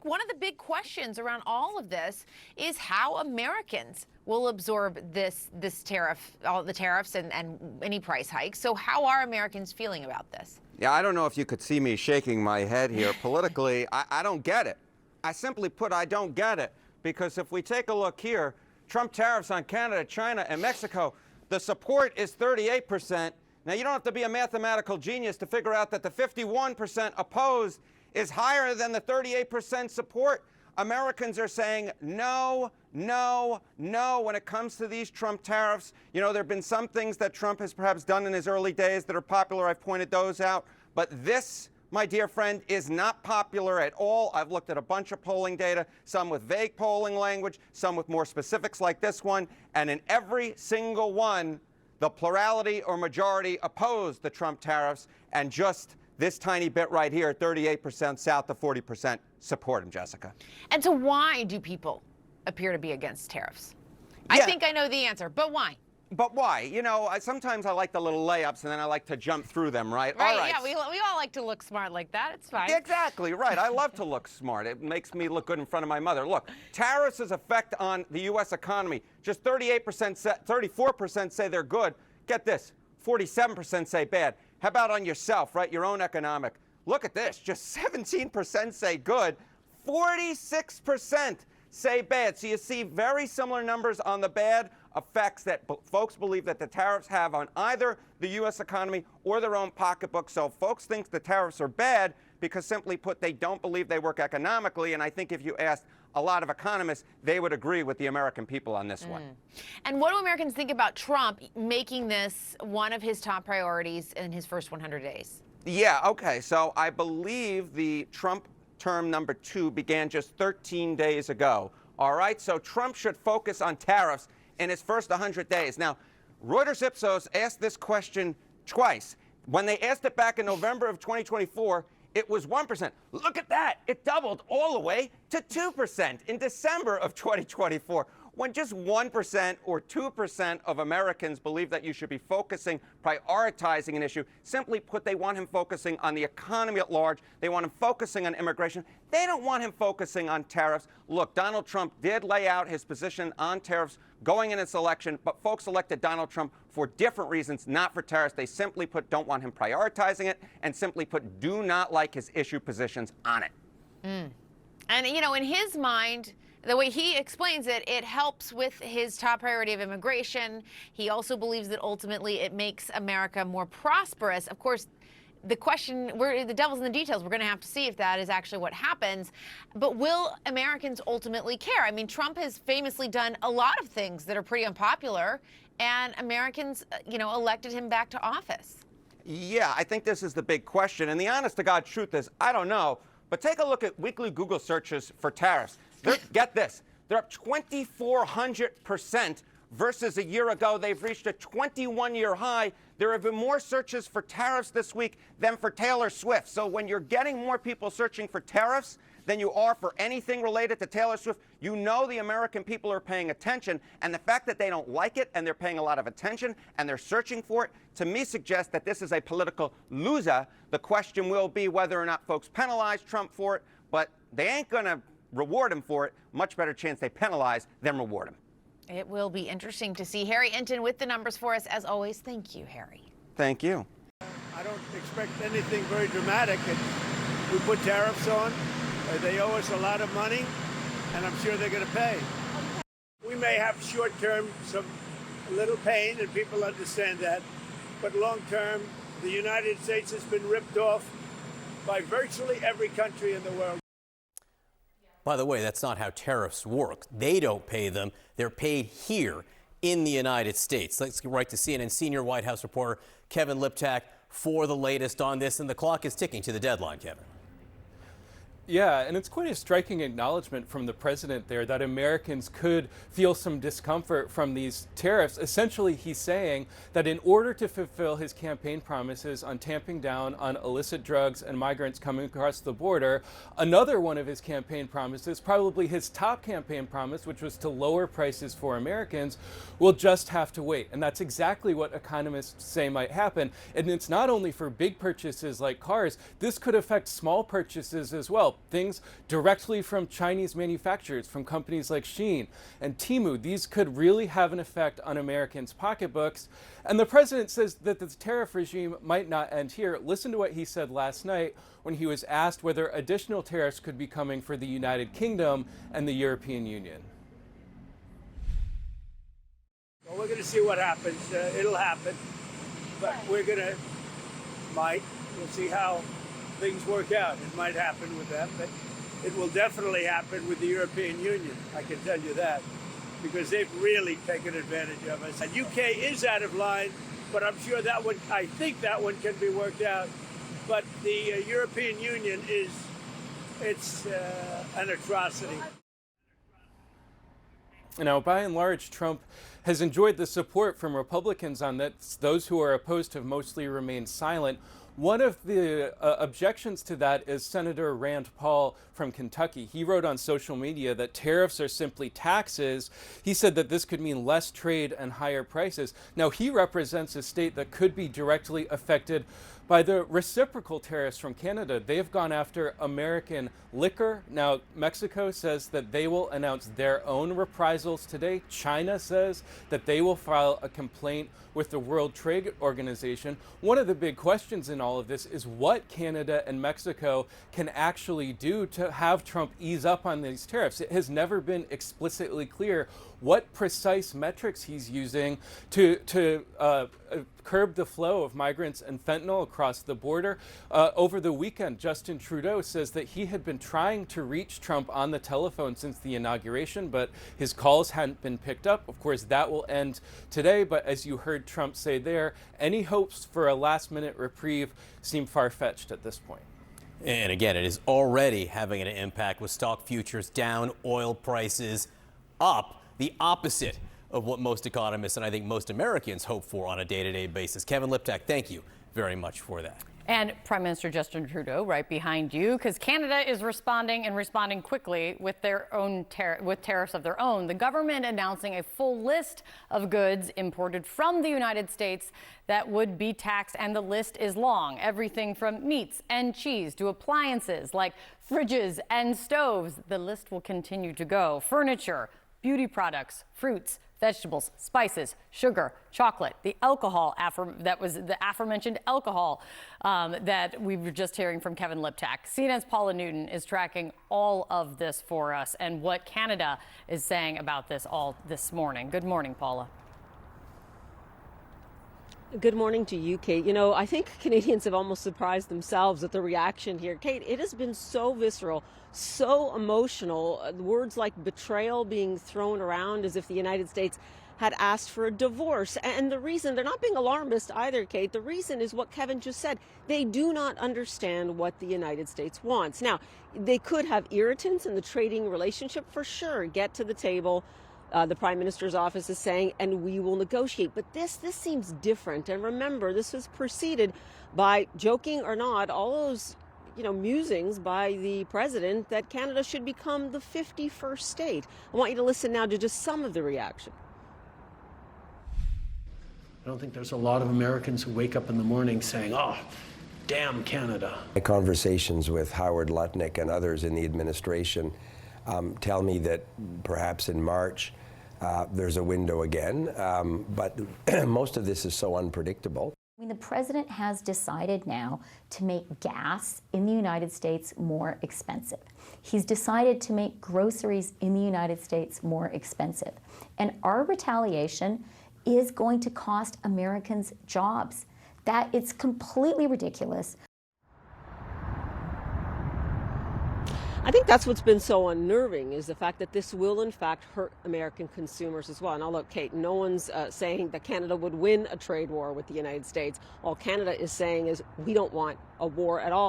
one of the big questions around all of this is how Americans will absorb this tariff, all the tariffs and any price hikes. So how are Americans feeling about this? Yeah, I don't know if you could see me shaking my head here. Politically, I don't get it. I simply put, I don't get it. Because if we take a look here, Trump tariffs on Canada, China, and Mexico, the support is 38%. Now, you don't have to be a mathematical genius to figure out that the 51% opposed is higher than the 38% support. Americans are saying no, no, no when it comes to these Trump tariffs. You know, there have been some things that Trump has perhaps done in his early days that are popular. I've pointed those out. But this, my dear friend, is not popular at all. I've looked at a bunch of polling data, some with vague polling language, some with more specifics like this one. And in every single one, the plurality or majority opposed the Trump tariffs, and just this tiny bit right here, 38% south of 40% support him, Jessica. And so why do people appear to be against tariffs? Yeah. I think I know the answer, but why? But why? You know, sometimes I like the little layups, and then I like to jump through them, right? Right, all right. yeah, we all like to look smart like that. It's fine. Exactly, right. I love to look smart. It makes me look good in front of my mother. Look, tariffs' effect on the U.S. economy, just 34% say they're good. Get this, 47% say bad. How about on yourself, right? Your own economic. Look at this, just 17% say good, 46% say bad. So you see very similar numbers on the bad effects that folks believe that the tariffs have on either the U.S. economy or their own pocketbook. So folks think the tariffs are bad because, simply put, they don't believe they work economically. And I think if you asked a lot of economists, they would agree with the American people on this one. And what do Americans think about Trump making this one of his top priorities in his first 100 days? Yeah, okay. So I believe the Trump term number 2 began just 13 days ago. All right, so Trump should focus on tariffs in his first 100 days. Now, Reuters Ipsos asked this question twice. When they asked it back in November of 2024, it was 1%. Look at that. It doubled all the way to 2% in December of 2024. When just 1% or 2% of Americans believe that you should be focusing, prioritizing an issue, simply put, they want him focusing on the economy at large. They want him focusing on immigration. They don't want him focusing on tariffs. Look, Donald Trump did lay out his position on tariffs going in this election, but folks elected Donald Trump for different reasons, not for tariffs. They simply put don't want him prioritizing it, and simply put do not like his issue positions on it. And, you know, in his mind, the way he explains it, it helps with his top priority of immigration. He also believes that ultimately it makes America more prosperous. Of course, the question, the devil's in the details. We're going to have to see if that is actually what happens. But will Americans ultimately care? I mean, Trump has famously done a lot of things that are pretty unpopular, and Americans, you know, elected him back to office. Yeah, I think this is the big question. And the honest to God truth is, I don't know. But take a look at weekly Google searches for tariffs. Get this, they're up 2,400% versus a year ago. They've reached a 21-year high. There have been more searches for tariffs this week than for Taylor Swift. So when you're getting more people searching for tariffs than you are for anything related to Taylor Swift, you know the American people are paying attention. And the fact that they don't like it and they're paying a lot of attention and they're searching for it, to me suggests that this is a political loser. The question will be whether or not folks penalize Trump for it, but they ain't going to reward him for it. Much better chance they penalize than reward him. It will be interesting to see. Harry Enten with the numbers for us, as always. Thank you, Harry. Thank you. I don't expect anything very dramatic. We put tariffs on. They owe us a lot of money, and I'm sure they're going to pay. We may have short-term a little pain, and people understand that. But long-term, the United States has been ripped off by virtually every country in the world. By the way, that's not how tariffs work. They don't pay them. They're paid here in the United States. Let's get right to CNN senior White House reporter Kevin Liptak for the latest on this. And the clock is ticking to the deadline, Kevin. Yeah, and it's quite a striking acknowledgement from the president there that Americans could feel some discomfort from these tariffs. Essentially, he's saying that in order to fulfill his campaign promises on tamping down on illicit drugs and migrants coming across the border, another one of his campaign promises, probably his top campaign promise, which was to lower prices for Americans, will just have to wait. And that's exactly what economists say might happen. And it's not only for big purchases like cars, this could affect small purchases as well. things directly from Chinese manufacturers, from companies like Shein and Temu. These could really have an effect on Americans' pocketbooks. And the president says that the tariff regime might not end here. Listen to what he said last night when he was asked whether additional tariffs could be coming for the United Kingdom and the European Union. Well, we're going to see what happens. It'll happen, but we'll see how things work out. It might happen with them, but it will definitely happen with the European Union. I can tell you that, because they've really taken advantage of us. The UK is out of line, but I'm sure I think that one can be worked out. But the European Union it's an atrocity. Now, by and large, Trump has enjoyed the support from Republicans on this. Those who are opposed have mostly remained silent. One of the objections to that is Senator Rand Paul from Kentucky. He wrote on social media that tariffs are simply taxes. He said that this could mean less trade and higher prices. Now, he represents a state that could be directly affected by the reciprocal tariffs from Canada. They have gone after American liquor. Now, Mexico says that they will announce their own reprisals today. China says that they will file a complaint with the World Trade Organization. One of the big questions in all of this is what Canada and Mexico can actually do to have Trump ease up on these tariffs. It has never been explicitly clear what precise metrics he's using to curb the flow of migrants and fentanyl across the border. Over the weekend, Justin Trudeau says that he had been trying to reach Trump on the telephone since the inauguration, but his calls hadn't been picked up. Of course, that will end today, but as you heard Trump say there, any hopes for a last-minute reprieve seem far-fetched at this point. And again, it is already having an impact with stock futures down, oil prices up, the opposite of what most economists and I think most Americans hope for on a day-to-day basis. Kevin Liptak, thank you very much for that. And Prime Minister Justin Trudeau right behind you, because Canada is responding quickly with their own tariffs of their own. The government announcing a full list of goods imported from the United States that would be taxed, and the list is long. Everything from meats and cheese to appliances like fridges and stoves. The list will continue to go. Furniture, beauty products, fruits, vegetables, spices, sugar, chocolate, the alcohol, that was the aforementioned alcohol that we were just hearing from Kevin Liptak. CNN's Paula Newton is tracking all of this for us and what Canada is saying about this all this morning. Good morning, Paula. Good morning to you, Kate. You know, I think Canadians have almost surprised themselves at the reaction here. Kate, it has been so visceral, so emotional. Words like betrayal being thrown around as if the United States had asked for a divorce. And the reason, they're not being alarmist either, Kate. The reason is what Kevin just said. They do not understand what the United States wants. Now, they could have irritants in the trading relationship for sure. Get to the table. The Prime Minister's office is saying, and we will negotiate. But this seems different. And remember, this was preceded by, joking or not, all those musings by the president that Canada should become the 51st state. I want you to listen now to just some of the reaction. I don't think there's a lot of Americans who wake up in the morning saying, oh, damn Canada. My conversations with Howard Lutnick and others in the administration tell me that perhaps in March there's a window again, but most of this is so unpredictable. I mean, the president has decided now to make gas in the United States more expensive. He's decided to make groceries in the United States more expensive. And our retaliation is going to cost Americans jobs. That it's completely ridiculous. I think that's what's been so unnerving is the fact that this will, in fact, hurt American consumers as well. Now, look, Kate, no one's saying that Canada would win a trade war with the United States. All Canada is saying is we don't want a war at all.